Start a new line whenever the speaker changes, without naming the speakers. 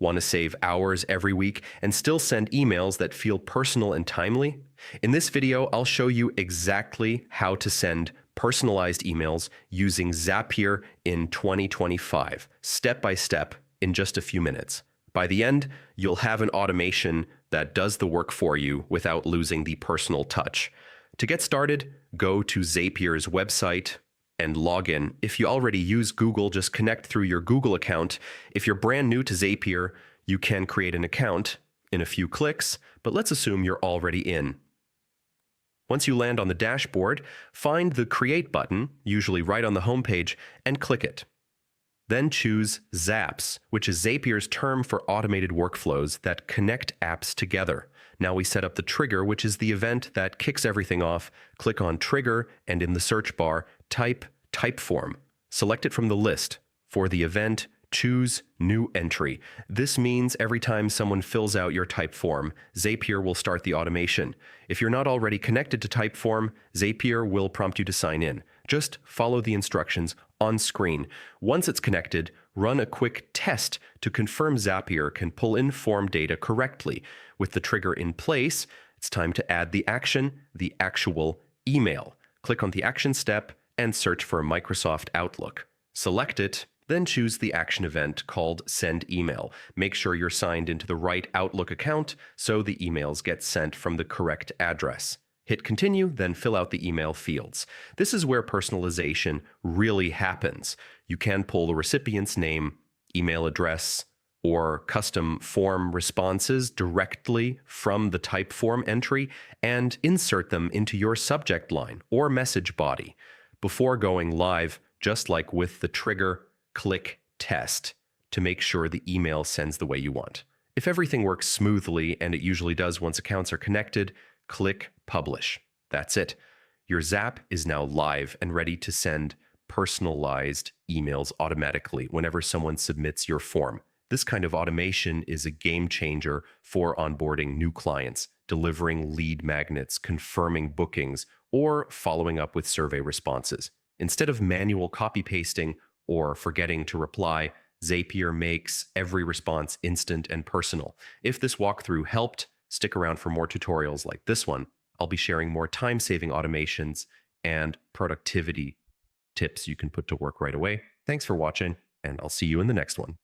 Want to save hours every week and still send emails that feel personal and timely? In this video, I'll show you exactly how to send personalized emails using Zapier in 2025, step by step, in just a few minutes. By the end, you'll have an automation that does the work for you without losing the personal touch. To get started, go to Zapier's website and log in. If you already use Google, just connect through your Google account. If you're brand new to Zapier, you can create an account in a few clicks, but let's assume you're already in. Once you land on the dashboard, find the Create button, usually right on the homepage, and click it. Then choose Zaps, which is Zapier's term for automated workflows that connect apps together. Now we set up the trigger, which is the event that kicks everything off. Click on Trigger, and in the search bar, type Typeform. Select it from the list. For the event, choose New Entry. This means every time someone fills out your Typeform, Zapier will start the automation. If you're not already connected to Typeform, Zapier will prompt you to sign in. Just follow the instructions on screen. Once it's connected, run a quick test to confirm Zapier can pull in form data correctly. With the trigger in place, it's time to add the action, the actual email. Click on the action step and search for Microsoft Outlook. Select it, then choose the action event called Send Email. Make sure you're signed into the right Outlook account so the emails get sent from the correct address. Hit Continue, then fill out the email fields. This is where personalization really happens. You can pull the recipient's name, email address, or custom form responses directly from the Typeform entry and insert them into your subject line or message body. Before going live, just like with the trigger, click Test to make sure the email sends the way you want. If everything works smoothly, and it usually does once accounts are connected, click Publish. That's it. Your Zap is now live and ready to send personalized emails automatically whenever someone submits your form. This kind of automation is a game changer for onboarding new clients, delivering lead magnets, confirming bookings, or following up with survey responses. Instead of manual copy-pasting or forgetting to reply, Zapier makes every response instant and personal. If this walkthrough helped, stick around for more tutorials like this one. I'll be sharing more time-saving automations and productivity tips you can put to work right away. Thanks for watching, and I'll see you in the next one.